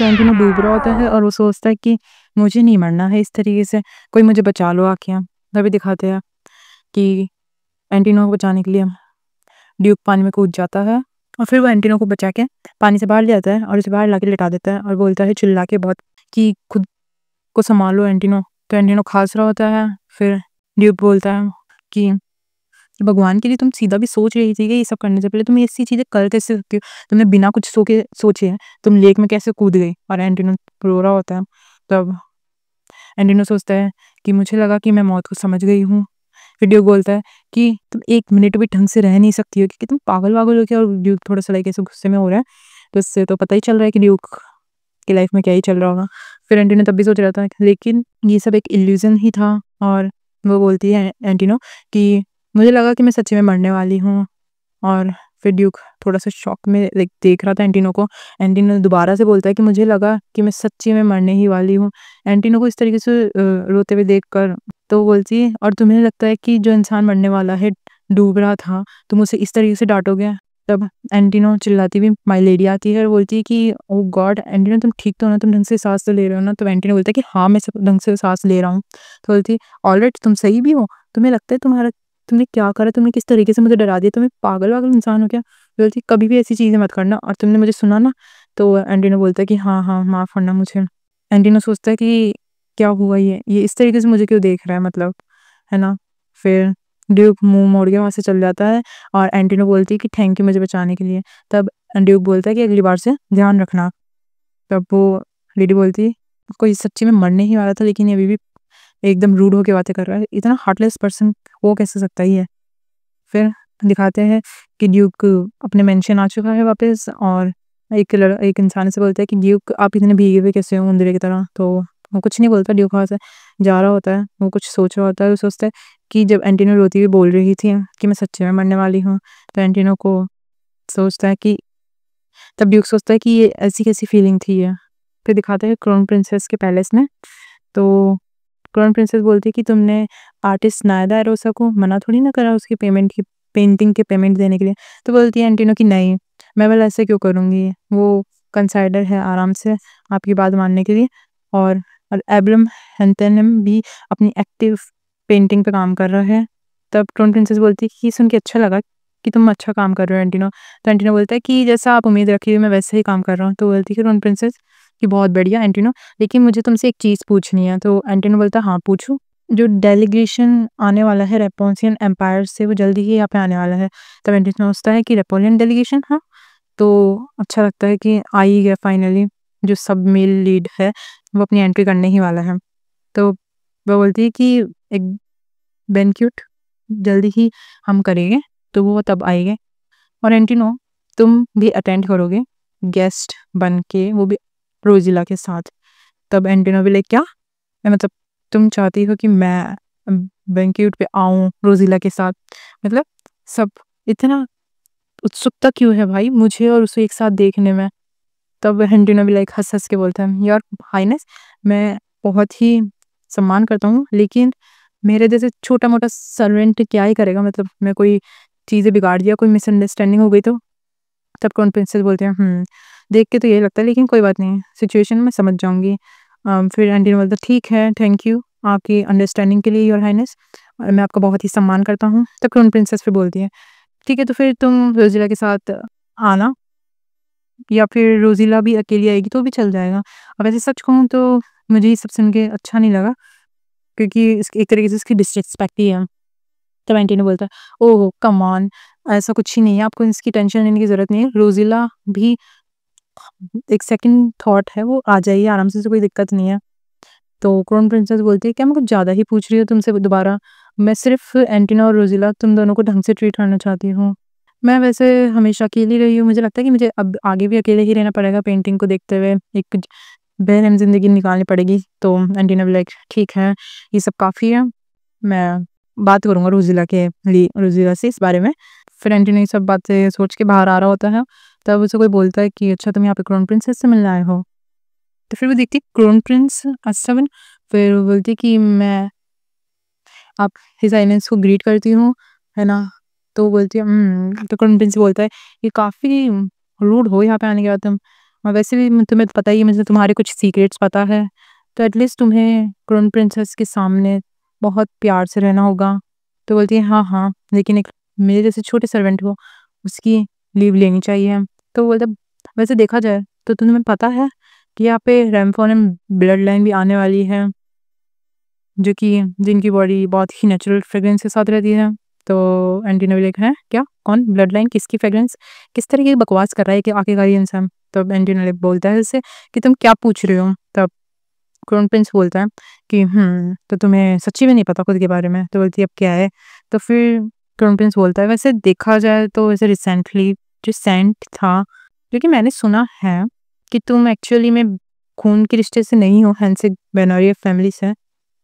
तो एंटिनो डूब रहा होता है और वो सोचता है कि मुझे नहीं मरना है इस तरीके से, कोई मुझे बचा लो आके। तभी दिखाते हैं कि एंटिनो को बचाने के लिए ड्यूक पानी में कूद जाता है और फिर वो एंटिनो को बचा के पानी से बाहर ले आता है और उसे बाहर लाके लिटा देता है और बोलता है चिल्ला के बहुत कि खुद को संभालो एंटिनो। तो एंटिनो खांस रहा होता है। फिर ड्यूक बोलता है कि भगवान के लिए तुम सीधा भी सोच रही थी कि ये सब करने से पहले तुम ऐसी चीज़ें कर कैसे सकती हो, तुमने बिना कुछ सोचे तुम लेक में कैसे कूद गई। और एंटिनो रो रहा होता है। तब एंटिनो सोचता है कि मुझे लगा कि मैं मौत को समझ गई हूँ। फिर ड्यूक बोलता है कि तुम एक मिनट भी ढंग से रह नहीं सकती हो क्योंकि तुम पागल वागल हो क्या। और ड्यूक थोड़ा सा लाइक ऐसे गुस्से में हो रहा है, तो इससे तो पता ही चल रहा है कि ड्यूक की लाइफ में क्या ही चल रहा होगा। फिर एंटिनो तब भी सोच रहा था लेकिन ये सब एक इल्यूजन ही था। और वो बोलती है एंटिनो कि मुझे लगा कि मैं सच्ची में मरने वाली हूँ। और फिर ड्यूक थोड़ा सा शॉक में लाइक देख रहा था एंटिनो को। एंटिनो दोबारा से बोलता है कि मुझे लगा कि मैं सच्ची में मरने ही वाली हूँ। एंटिनो को इस तरीके से रोते हुए देख कर तो वो बोलती है और तुम्हें लगता है कि जो इंसान मरने वाला है डूब रहा था, तुम उसे इस तरीके से डांटोगे। तब एंटिनो चिल्लाती हुई माई लेडी आती है और बोलती है कि ओ गॉड एंटिनो तुम ठीक तो हो ना, तुम ढंग से सांस तो ले रहे हो ना। तो एंटिनो बोलता है कि हाँ मैं सब ढंग से सांस ले रहा हूँ। तो बोलती है ऑलराइट तुम सही भी हो, तुम्हें लगता है तुमने क्या करा, तुमने किस तरीके से मुझे डरा दिया, तुम्हें पागल वागल इंसान हो क्या। तो बोलती कभी भी ऐसी चीज़ें मत करना और तुमने मुझे सुना ना। तो एंटिनो बोलता है कि हाँ हाँ माफ़ करना मुझे। एंटिनो सोचता है कि क्या हुआ ये इस तरीके से मुझे क्यों देख रहा है मतलब, है ना। फिर ड्यूक मुंह मोड़ के वहाँ से चल जाता है और एंटिनो बोलती है कि थैंक यू मुझे बचाने के लिए। तब ड्यूक बोलता है कि अगली बार से ध्यान रखना। तब वो लेडी बोलती है कोई सच्ची में मरने ही वाला था लेकिन ये अभी भी एकदम रूड होके बातें कर रहा है, इतना हार्टलेस पर्सन हो कैसे सकता ही है। फिर दिखाते हैं कि ड्यूक अपने मेंशन आ चुका है वापस और एक इंसान से बोलता है कि ड्यूक आप इतने भीगे हुए कैसे हो उंदरे की तरह। तो वो कुछ नहीं बोलता, ड्यूक वहाँ से जा रहा होता है। वो कुछ सोच रहा होता है, वो सोचता है कि जब एंटिनो रोती हुई बोल रही थी कि मैं सच्चे में मरने वाली हूँ, तो एंटिनो को सोचता है कि तब ड्यूक सोचता है कि ये ऐसी कैसी फीलिंग थी ये। फिर दिखाते हैं क्राउन प्रिंसेस के पैलेस में। तो क्राउन प्रिंसेस बोलती है कि तुमने आर्टिस्ट नायदा एरोसा को मना थोड़ी ना करा उसकी पेंटिंग के पेमेंट देने के लिए। तो बोलती है एंटिनो कि नहीं मैं भला ऐसे क्यों करूँगी, वो कंसाइडर है आराम से आपकी बात मानने के लिए। और एब्रम हेंथेनम भी अपनी एक्टिव पेंटिंग पे काम कर रहा है। तब क्राउन प्रिंसेस बोलती है कि सुन के अच्छा लगा कि तुम अच्छा काम कर रहे हो एंटिनो। तो एंटिनो बोलता है कि जैसा आप उम्मीद रखी मैं वैसे ही काम कर रहा हूँ। तो बोलती है क्राउन प्रिंसेस कि बहुत बढ़िया एंटिनो, लेकिन मुझे तुमसे एक चीज़ पूछनी है। तो एंटिनो बोलता है हाँ पूछो। जो डेलीगेशन आने वाला है रेपोलियन एम्पायर से वो जल्दी ही यहाँ पे आने वाला है। तब एंटिनो सोचता है कि रेपोलियन डेलीगेशन, हाँ तो अच्छा लगता है कि आ ही गया फाइनली। जो सब मेल लीड है वो अपनी एंट्री करने ही वाला है। तो वो बोलती है कि एक बैंक्वेट जल्दी ही हम करेंगे, तो वो तब आएंगे और एंटिनो तुम भी अटेंड करोगे गेस्ट बन के, वो भी रोजिला के साथ। तब एंटिनो भी लाइक क्या मतलब तुम चाहती हो कि मैं बैंक्वेट पे आऊँ रोजिला के साथ, मतलब सब इतना उत्सुकता क्यों है भाई मुझे और उसे एक साथ देखने में। तब एंटिनो भी लाइक हंस हंस के बोलता है यार हाइनेस मैं बहुत ही सम्मान करता हूँ लेकिन मेरे जैसे छोटा मोटा सर्वेंट क्या ही करेगा, मतलब मैं कोई चीज़ें बिगाड़ दिया, कोई मिसअंडरस्टैंडिंग हो गई तो। तब कौन प्रिंसेस बोलते हैं देख के तो यही लगता है लेकिन कोई बात नहीं सिचुएशन में समझ जाऊंगी। फिर एंटिनो बोलता ठीक है थैंक यू आपकी अंडरस्टैंडिंग के लिए योर हाइनेस, और मैं आपका बहुत ही सम्मान करता हूँ। तब क्राउन प्रिंसेस फिर बोलती है ठीक है तो फिर तुम रोजिला के साथ आना, या फिर रोजिला भी अकेली आएगी तो भी चल जाएगा। अब वैसे सच कहूँ तो मुझे ये सब सुन के अच्छा नहीं लगा क्योंकि एक तरीके से इसकी डिसरिस्पेक्ट ही है। तब एंटिनो बोलता है ओह कम ऑन ऐसा कुछ ही नहीं है, आपको इसकी टेंशन लेने की ज़रूरत नहीं है, रोजिला भी एक सेकंड थॉट है, वो आ जाइए आराम से कोई दिक्कत नहीं है। तो क्राउन प्रिंसेस बोलती है क्या मैं कुछ ज़्यादा ही पूछ रही हूँ तुमसे दोबारा, मैं सिर्फ एंटिनो और रोजिला तुम दोनों को ढंग से ट्रीट करना चाहती हूँ। मैं वैसे हमेशा अकेली रही हूँ, मुझे लगता है कि मुझे अब आगे भी अकेले ही रहना पड़ेगा पेंटिंग को देखते हुए, एक बेरहम ज़िंदगी निकालनी पड़ेगी। तो एंटिनो भी लाइक ठीक है ये सब काफ़ी है, मैं बात करूँगा रोजिला से इस बारे में। फिर एंटिनो ये सब बातें सोच के बाहर आ रहा होता है। तब उसे कोई बोलता है कि अच्छा तुम यहाँ पे क्राउन प्रिंसेस से मिलने आए हो। तो फिर वो देखती है क्राउन प्रिंस अच्छा, फिर वो बोलती है कि मैं आप हिज हाइनेस को ग्रीट करती हूँ, है ना। तो बोलती है तो क्राउन प्रिंस बोलता है ये काफ़ी रूड हो यहाँ पे आने के बाद तुम। और वैसे भी तुम्हें पता ही है, मुझे तुम्हारे कुछ सीक्रेट्स पता है, तो एटलीस्ट तुम्हें क्राउन प्रिंसेस के सामने बहुत प्यार से रहना होगा। तो बोलती है हाँ हाँ, लेकिन एक मेरे जैसे छोटे सर्वेंट हो उसकी लीव लेनी चाहिए। तो बोलता वैसे देखा जाए तो तुम्हें पता है कि यहाँ पे रैमफोर्न ब्लड लाइन भी आने वाली है, जो कि जिनकी बॉडी बहुत ही नेचुरल फ्रेग्रेंस के साथ रहती है। तो एंटीना भी है क्या, कौन ब्लड लाइन, किसकी फ्रेग्रेंस, किस तरह की बकवास कर रहा है कि आखिरकार ये इंसान। तब एंटीना बोलता है उससे कि तुम क्या पूछ रहे हो। तब क्राउन प्रिंस बोलता है कि तो तुम्हें सच्ची में नहीं पता खुद के बारे में। तो बोलती है अब क्या है। तो फिर क्राउन प्रिंस बोलता है वैसे देखा जाए तो वैसे रिसेंटली जो सेंट था, क्योंकि मैंने सुना है कि तुम एक्चुअली में खून के रिश्ते से नहीं हो, हैंसिक बेनोरिया फैमिली से।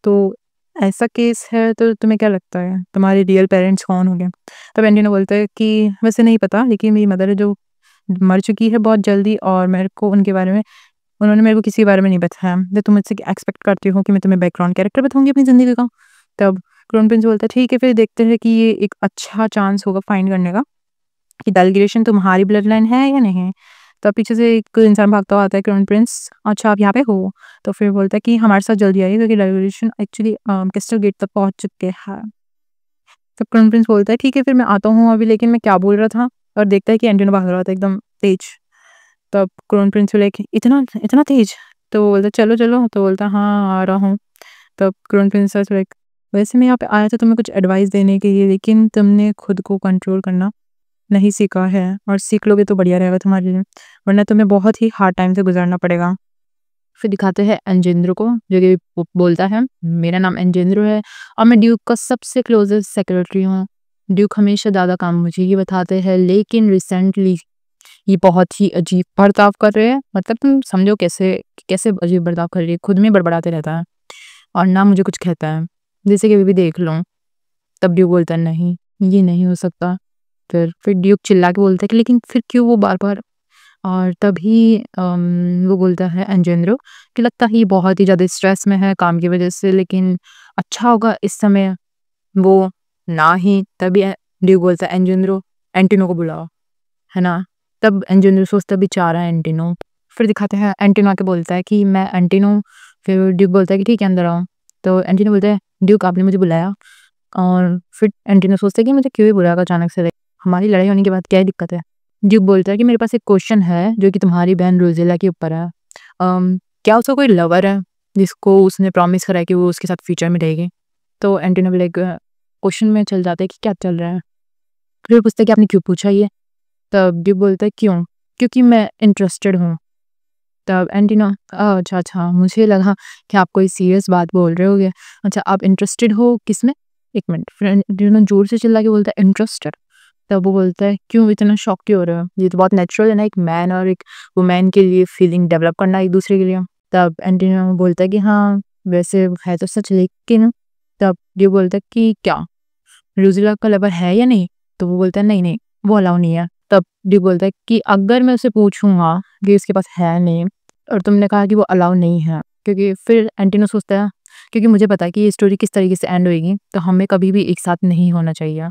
तो ऐसा केस है, तो तुम्हें क्या लगता है तुम्हारे रियल पेरेंट्स कौन होंगे। तब एंटीना बोलता है कि वैसे नहीं पता, लेकिन मेरी मदर है जो मर चुकी है बहुत जल्दी, और मेरे को उनके बारे में उन्होंने मेरे को किसी के बारे में नहीं बताया। तो तुम मुझसे एक्सपेक्ट करती हो कि मैं तुम्हें बैकग्राउंड कैरेक्टर बताऊंगी अपनी ज़िंदगी का। तब क्राउन प्रिंस बोलता है ठीक है, फिर देखते हैं कि ये एक अच्छा चांस होगा फाइंड करने का कि डेलीगेशन तुम्हारी ब्लड लाइन है या नहीं। तब पीछे से एक इंसान भागता हुआ आता है, क्राउन प्रिंस अच्छा आप यहाँ पे हो। तो फिर बोलता है कि हमारे साथ जल्दी आइए क्योंकि डेलीगेशन एक्चुअली कैस्टल गेट तक पहुँच चुके हैं। तब क्राउन प्रिंस बोलता है ठीक है फिर मैं आता हूँ अभी, लेकिन मैं क्या बोल रहा था। और देखता है कि एंटीना भाग रहा था एकदम तेज। तब क्राउन प्रिंस बोले कि इतना इतना तेज। तो बोलता चलो चलो। तो बोलता हाँ आ रहा हूँ। तब क्राउन प्रिंस लाइक वैसे मैं यहाँ पे आया था तुम्हें कुछ एडवाइस देने के लिए, लेकिन तुमने खुद को कंट्रोल करना नहीं सीखा है, और सीख लोगे तो बढ़िया रहेगा तुम्हारे लिए, वरना तुम्हें बहुत ही हार्ड टाइम से गुजरना पड़ेगा। फिर दिखाते हैं एंजेंद्रो को, जो कि बोलता है मेरा नाम एंजेंद्रो है और मैं ड्यूक का सबसे क्लोजेस्ट सेक्रेटरी हूँ। ड्यूक हमेशा ज़्यादा काम मुझे ही बताते हैं, लेकिन रिसेंटली ये बहुत ही अजीब बर्ताव कर रहे हैं। मतलब तुम समझो कैसे कैसे अजीब बर्ताव कर रही है, खुद में बड़बड़ाते रहता है और ना मुझे कुछ कहता है, जैसे कि अभी भी देख लो। तब ड्यूक बोलता है नहीं ये नहीं हो सकता। फिर ड्यूक चिल्ला के बोलता है कि लेकिन फिर क्यों वो बार बार। और तभी वो बोलता है एंजेंद्रो कि लगता है ये बहुत ही ज़्यादा स्ट्रेस में है काम की वजह से, लेकिन अच्छा होगा इस समय वो ना ही। तभी ड्यूक बोलता है एंजेंद्रो एंटिनो को बुलाओ, है ना। तब एंजेंद्रो सोचता बेचारा एंटिनो। फिर दिखाते हैं एंटिनो आके बोलता है कि मैं एंटिनो। फिर ड्यूक बोलता है कि ठीक है अंदर आओ। तो एंटिनो बोलता है ड्यूक आपने मुझे बुलाया। और फिर एंटिनो सोचता है कि मुझे क्यों ही बुलाया अचानक से, हमारी लड़ाई होने के बाद क्या ही दिक्कत है। ड्यूक बोलता है कि मेरे पास एक क्वेश्चन है जो कि तुम्हारी बहन रोजेला के ऊपर है। क्या उसका कोई लवर है जिसको उसने प्रॉमिस करा है कि वो उसके साथ फ्यूचर में रहेगी। तो एंटिनो भी लाइक क्वेश्चन में चल जाता है कि क्या चल रहा है। फिर पूछता है कि आपने क्यों पूछा ये। तब ड्यूक बोलता है क्यों, क्योंकि मैं इंटरेस्टेड हूँ। तब एंटिनो अच्छा अच्छा मुझे लगा कि आप कोई सीरियस बात बोल रहे होगे। अच्छा आप इंटरेस्टेड हो किस में। एक मिनट। फिर एंटिनो जोर से चिल्ला के बोलता है इंटरेस्टेड। तब वो बोलता है क्यों इतना शॉक क्यों हो रहे हो, ये तो बहुत नेचुरल है ना एक मैन और एक वुमेन के लिए फीलिंग डेवलप करना एक दूसरे के लिए। तब एंटिनो बोलता है कि हाँ वैसे है तो सच, लेकिन तब ये बोलता है कि क्या रोज़ेला का लवर है या नहीं। तो वो बोलता है नहीं नहीं वो अलाउ नहीं है। तब ड्यूक बोलता है कि अगर मैं उसे पूछूंगा कि उसके पास है नहीं और तुमने कहा कि वो अलाउ नहीं है, क्योंकि फिर एंटिनो सोचता है क्योंकि मुझे पता है कि ये स्टोरी किस तरीके से एंड होएगी, तो हमें कभी भी एक साथ नहीं होना चाहिए।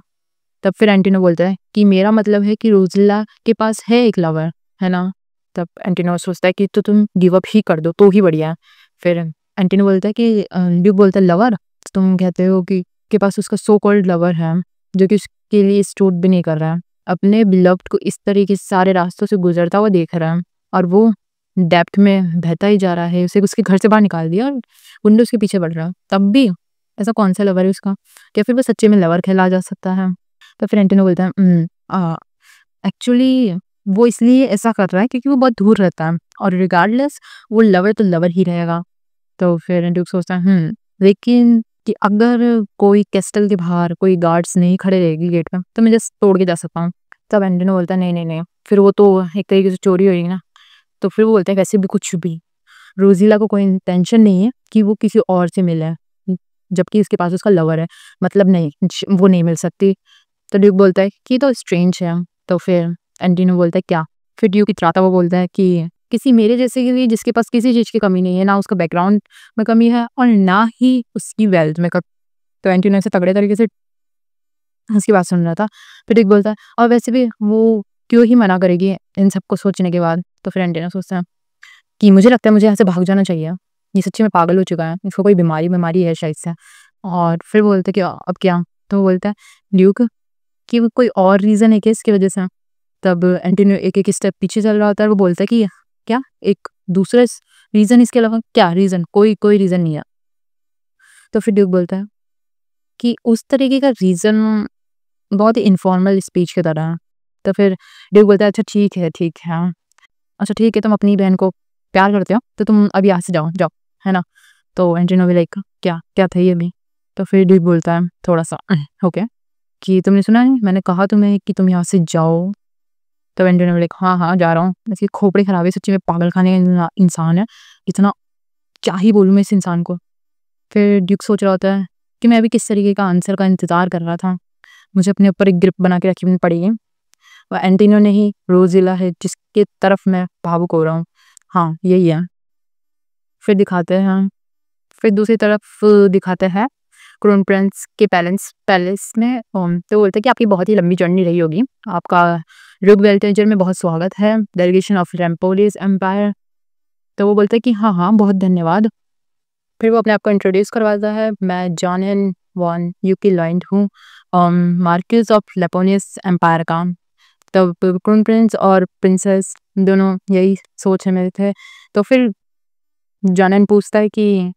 तब फिर एंटिनो बोलता है कि मेरा मतलब है कि रोज़ेला के पास है एक लवर, है ना। तब एंटिनो सोचता है कि तो तुम गिव अप ही कर दो तो ही बढ़िया है। फिर एंटिनो बोलता है कि ड्यूक बोलता है लवर, तुम कहते हो कि के पास उसका सो कॉल्ड लवर है जो कि उसके लिए स्टोर भी नहीं कर रहा है, अपने बिलव्ड को इस तरीके से सारे रास्तों से गुजरता हुआ देख रहा है और वो डेप्थ में बहता ही जा रहा है, उसे उसके घर से बाहर निकाल दिया और विंडो उसके पीछे बढ़ रहा है। तब भी ऐसा कौन सा लवर है उसका, क्या फिर वो सच्चे में लवर कहला जा सकता है। तो फिर एंटिनो बोलता है एक्चुअली वो इसलिए ऐसा कर रहा है क्योंकि वो बहुत दूर रहता है और रिगार्डलेस वो लवर तो लवर ही रहेगा। तो फिर ड्यूक सोचता है लेकिन कि अगर कोई कैस्टल के बाहर कोई गार्ड्स नहीं खड़े रहेगी गेट पे तो मैं जस्ट तोड़ के जा सकता हूँ। तब एंटिनो बोलता है नहीं नहीं नहीं फिर वो तो एक तरीके से चोरी होगी ना। तो फिर वो बोलता है वैसे भी कुछ भी रोज़ेला को कोई इंटेंशन नहीं है कि वो किसी और से मिले, जबकि उसके पास उसका लवर है, मतलब नहीं वो नहीं मिल सकती। तो ड्यूक बोलता है कि तो स्ट्रेंज है। तो फिर एंटिनो बोलता है क्या। फिर ड्यूक इतराता हुआ बोलता है कि किसी मेरे जैसे के लिए जिसके पास किसी चीज़ की कमी नहीं है, ना उसका बैकग्राउंड में कमी है और ना ही उसकी वेल्थ में कमी। तो एंटिनो ऐसे तगड़े तरीके से उसकी बात सुन रहा था। फिर ड्यूक बोलता है और वैसे भी वो क्यों ही मना करेगी इन सबको सोचने के बाद। तो फिर एंटीना सोचता है कि मुझे लगता है मुझे यहाँ से भाग जाना चाहिए, ये सच्ची में पागल हो चुका है, इसको कोई बीमारी है शायद से। और फिर बोलते कि अब क्या? तो वो बोलता है ड्यूक कि वो कोई और रीज़न है क्या इसकी वजह से? तब एंटोनियो एक-एक स्टेप पीछे चल रहा होता है और वो बोलता है कि क्या? एक दूसरा रीज़न इसके अलावा क्या रीज़न? कोई रीज़न नहीं है। तो फिर ड्यूक बोलता है कि उस तरीके का रीज़न बहुत ही इन्फॉर्मल स्पीच की तरह है। तो फिर ड्यूक बोलता है अच्छा ठीक है। अच्छा ठीक है, तुम अपनी बहन को प्यार करते हो, तो तुम अब यहाँ से जाओ, है ना? तो एंटोनियो भी लाइक क्या था ये भी? तो फिर ड्यूक बोलता है थोड़ा-सा ओके कि तुमने सुना नहीं? मैंने कहा तुम्हें कि तुम यहाँ से जाओ। तो एंटोनियो भी लाइक हाँ, जा रहा हूँ। इसकी खोपड़ी खराब है, सच्ची में पागल खाने का इंसान है। इतना क्या ही बोलूँ मैं इस इंसान को। फिर ड्यूक सोच रहा होता है कि मैं अभी किस तरीके का आंसर का इंतज़ार कर रहा था। मुझे अपने ऊपर एक ग्रिप बना के रखनी पड़ेगी। और एंटोनियो नहीं, रोज़िला है जिसके तरफ मैं भावुक हो रहा हूँ। हाँ, यही है। फिर दूसरी तरफ दिखाते हैं क्राउन प्रिंस के पैलेस में। तो बोलते हैं कि आपकी बहुत ही लंबी जर्नी रही होगी। आपका रुग वेल्टेजर में बहुत स्वागत है, डेलीगेशन ऑफ रेम्पोलिस एम्पायर। तो वो बोलते हैं कि हाँ, बहुत धन्यवाद। फिर वो अपने आप को इंट्रोड्यूस करवाता है, मैं जॉन वॉन यूकी लॉइंड हूँ, मार्क्यूस ऑफ लेपोनियस एम्पायर का। तब क्राउन प्रिंस और प्रिंसेस दोनों यही सोच में थे। तो फिर जॉन पूछता है कि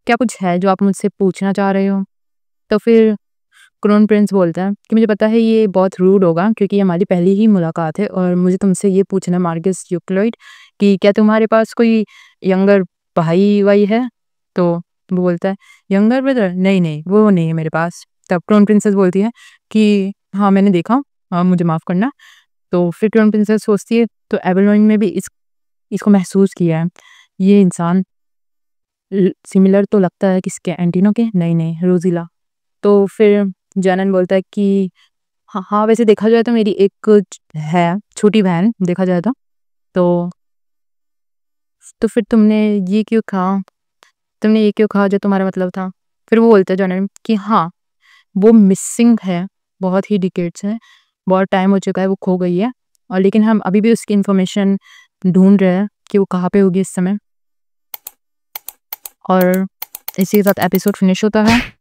क्या कुछ है जो आप मुझसे पूछना चाह रहे हो? तो फिर क्राउन प्रिंस बोलता है कि मुझे पता है ये बहुत रूड होगा क्योंकि ये हमारी पहली ही मुलाकात है और मुझे तुमसे ये पूछना है मार्कस यूक्लॉइड कि क्या तुम्हारे पास कोई यंगर भाई है? तो वो बोलता है यंगर ब्रदर? नहीं, वो नहीं है मेरे पास। तब क्राउन प्रिंसेस बोलती है कि हाँ, मैंने देखा, मुझे माफ़ करना। तो फिर क्राउन प्रिंसेस सोचती है तो एवेलॉन में भी इसको महसूस किया है। ये इंसान सिमिलर तो लगता है किसके, एंटिनो के? नहीं, रोज़िला। तो फिर जानन बोलता है कि हाँ, वैसे देखा जाए तो मेरी एक है छोटी बहन देखा जाए तो फिर तुमने ये क्यों कहा जो तुम्हारा मतलब था? फिर वो बोलता है जानन कि हाँ, वो मिसिंग है, बहुत ही डिकेड्स है, बहुत टाइम हो चुका है, वो खो गई है और लेकिन हम अभी भी उसकी इन्फॉर्मेशन ढूंढ रहे हैं कि वो कहाँ पे होगी इस समय। और इसी के साथ एपिसोड फिनिश होता है।